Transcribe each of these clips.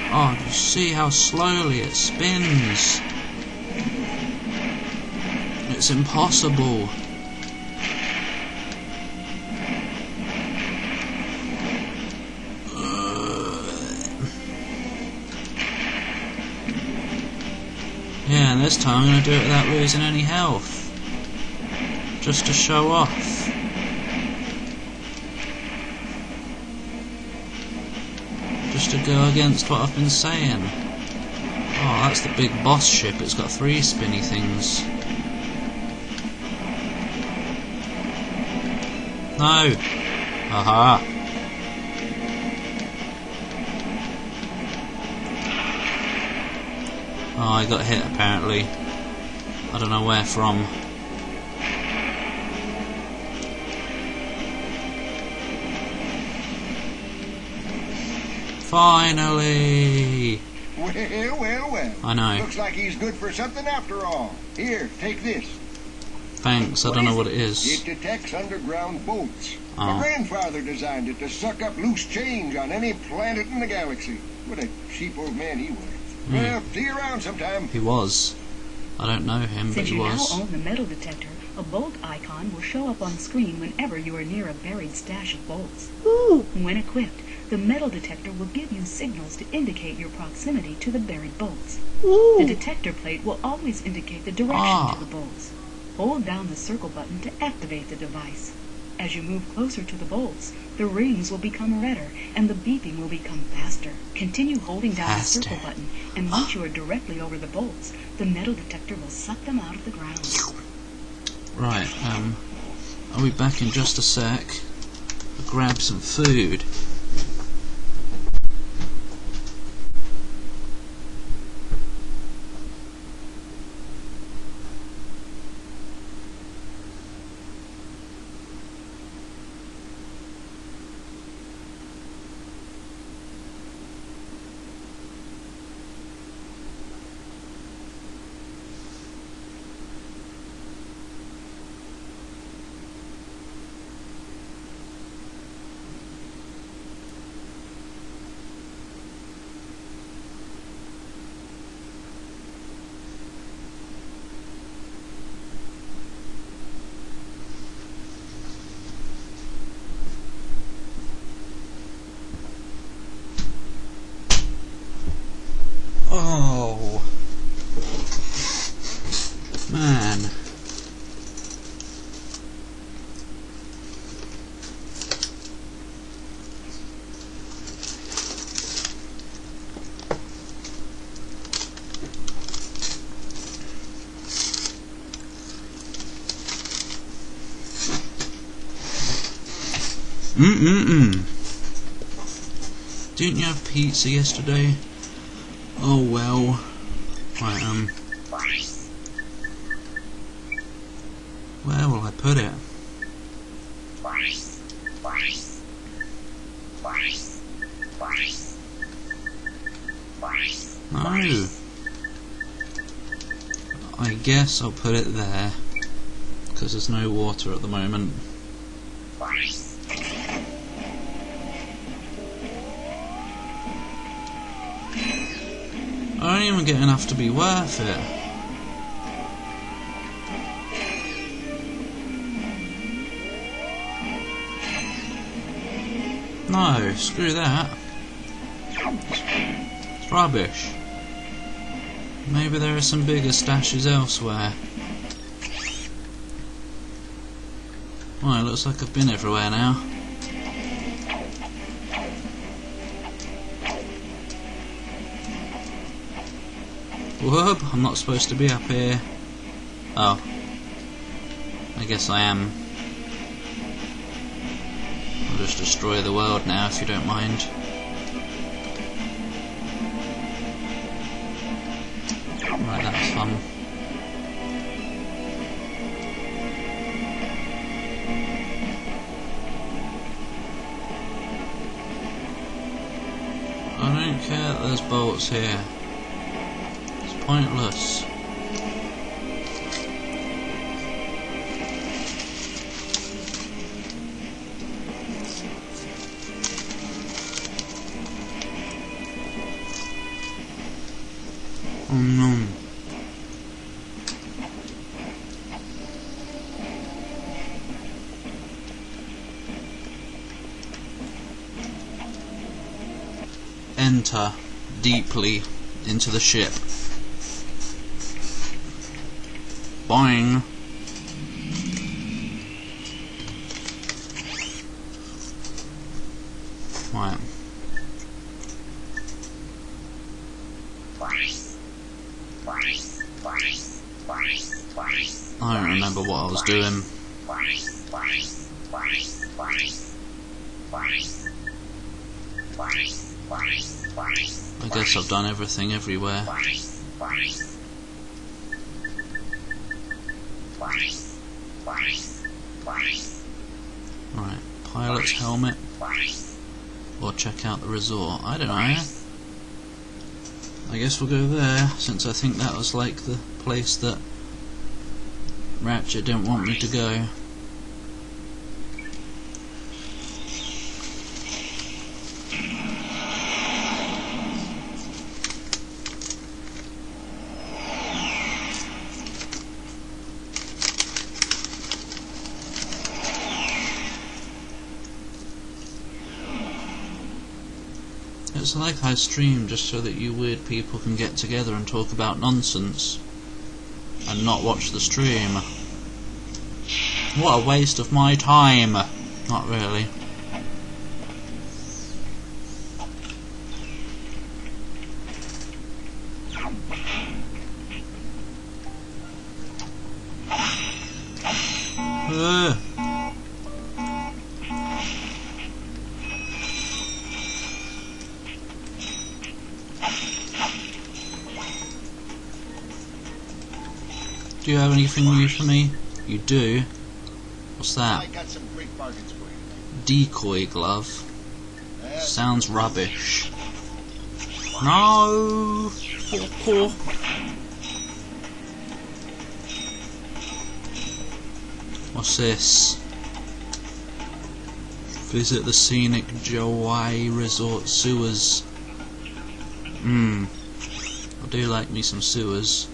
Oh, you see how slowly it spins? It's impossible. Yeah, and this time I'm going to do it without losing any health. Just to show off. Just to go against what I've been saying. Oh, that's the big boss ship. It's got 3 spinny things. No! Aha! Oh, I got hit apparently. I don't know where from. Finally! Well. I know. Looks like he's good for something after all. Here, take this. Thanks, I don't know what it is. It detects underground bolts. Oh. My grandfather designed it to suck up loose change on any planet in the galaxy. What a cheap old man he was. Well, see you around sometime. He was. I don't know him, but Since he you was. now own the metal detector, a bolt icon will show up on screen whenever you are near a buried stash of bolts. Ooh. When equipped, the metal detector will give you signals to indicate your proximity to the buried bolts. Ooh. The detector plate will always indicate the direction to the bolts. Hold down the circle button to activate the device. As you move closer to the bolts, the rings will become redder and the beeping will become faster. Continue holding down the circle button, and once you are directly over the bolts, the metal detector will suck them out of the ground. Right, I'll be back in just a sec. I'll grab some food. Oh, man. Didn't you have pizza yesterday? Oh well. Right, where will I put it? No. I guess I'll put it there, because there's no water at the moment. I don't even get enough to be worth it. No, screw that. It's rubbish. Maybe there are some bigger stashes elsewhere. Well, it looks like I've been everywhere now. Whoop, I'm not supposed to be up here. Oh. I guess I am. I'll just destroy the world now if you don't mind. Right, that's fun. I don't care that there's bolts here. It's pointless. Oh no. Enter deeply into the ship. Boing. Right. I don't remember what I was doing. I guess I've done everything everywhere. Right, pilot's helmet. Or check out the resort. I don't know. I guess we'll go there, since I think that was like the place that Ratchet didn't want me to go. It's like I stream just so that you weird people can get together and talk about nonsense and not watch the stream. What a waste of my time. Not really. Do you have anything new for me? You do? What's that? I got some great bargains for you. Decoy glove. Sounds rubbish. No! What's this? Visit the scenic Jowai Resort sewers. I do like me some sewers,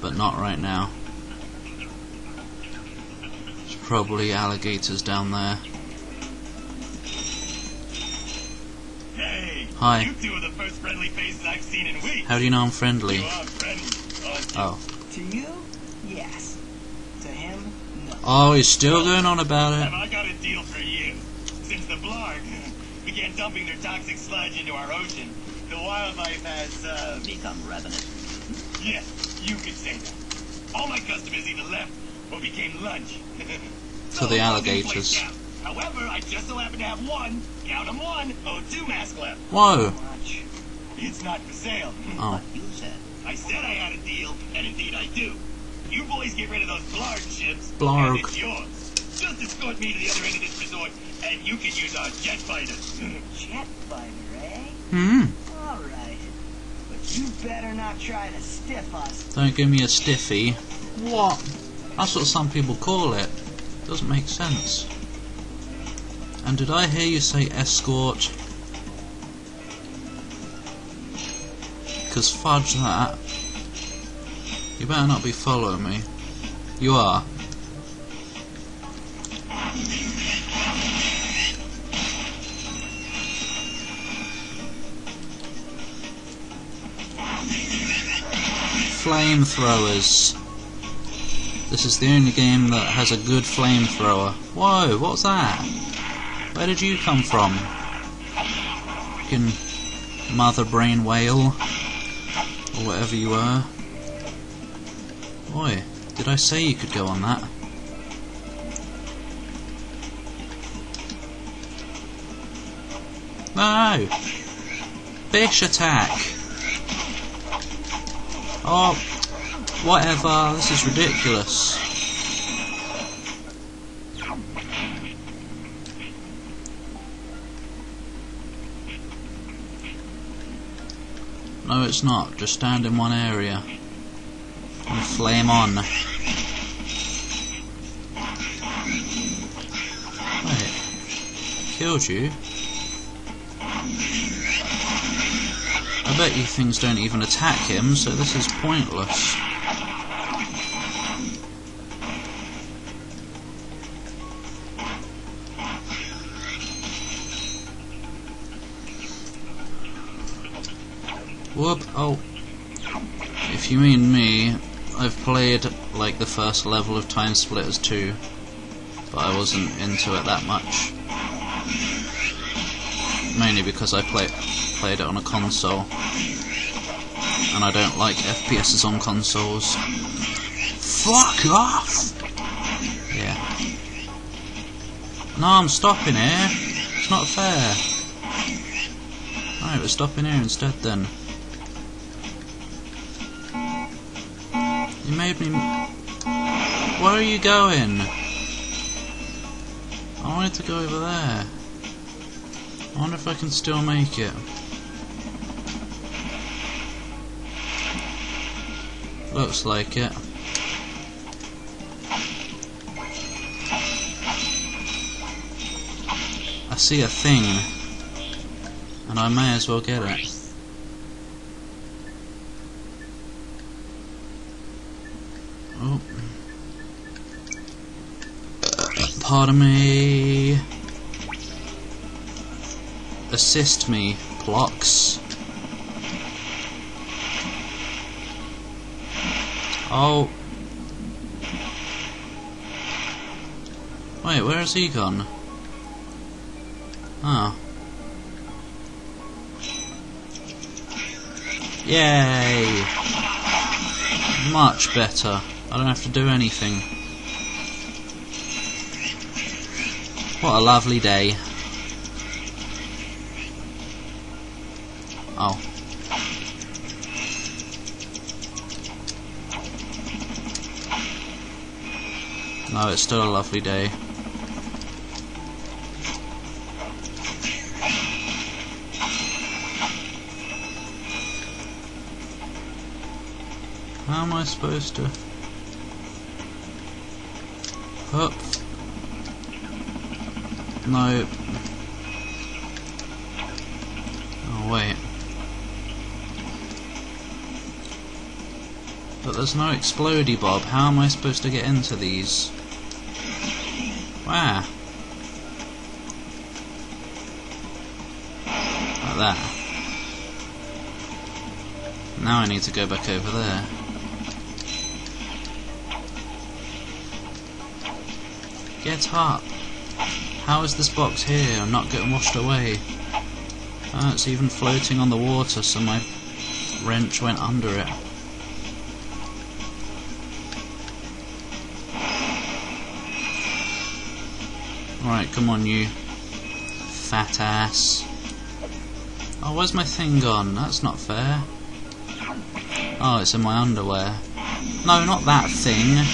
but not right now. There's probably alligators down there. Hey, hi. You two are the first friendly faces I've seen in weeks. How do you know I'm friendly? You are friendly. Oh. To you, yes. To him, no. Oh, he's still going on about Have it. I got a deal for you? Since the Blarg began dumping their toxic sludge into our ocean, the wildlife has, Become revenant. yeah, you could say that. All my customers either left or became lunch. For the alligators. However, I just so happen to have one, count 'em one, O2 mask left. Whoa. Much. It's not for sale. Oh. You said. I said I had a deal, and indeed I do. You boys get rid of those Blarg ships, Blarg. and it's yours. Just escort me to the other end of this resort, and you can use our jet fighters. Jet fighter, eh? All right. But you better not try to stiff us. Don't give me a stiffy. What? That's what some people call it. Doesn't make sense. And did I hear you say escort? Because fudge that. You better not be following me. You are. Flamethrowers. This is the only game that has a good flamethrower. Whoa, what's that? Where did you come from? Fucking mother brain whale. Or whatever you are. Oi, did I say you could go on that? No! Fish attack! Oh, whatever, this is ridiculous. No, it's not. Just stand in one area. And flame on. Wait. Killed you? I bet you things don't even attack him, so this is pointless. Whoop, oh. If you mean me, I've played like the first level of Time Splitters 2, but I wasn't into it that much. Mainly because I played it on a console, and I don't like FPSs on consoles. Fuck off! Yeah. No, I'm stopping here. It's not fair. Alright, we're stopping here instead then. You made me... Where are you going? I wanted to go over there. I wonder if I can still make it. Looks like it. I see a thing, and I may as well get it. Oh. Pardon me. Assist me, blocks. Oh. Wait, where has he gone? Oh. Yay! Much better. I don't have to do anything. What a lovely day. Oh. No, it's still a lovely day. How am I supposed to... Up. No. Oh, wait. But there's no explodey bob. How am I supposed to get into these? Wow. Like that. Now I need to go back over there. Get up! How is this box here? I'm not getting washed away. Oh, it's even floating on the water, so my wrench went under it. Alright, come on you fat ass. Oh, where's my thing gone? That's not fair. Oh, it's in my underwear. No, not that thing.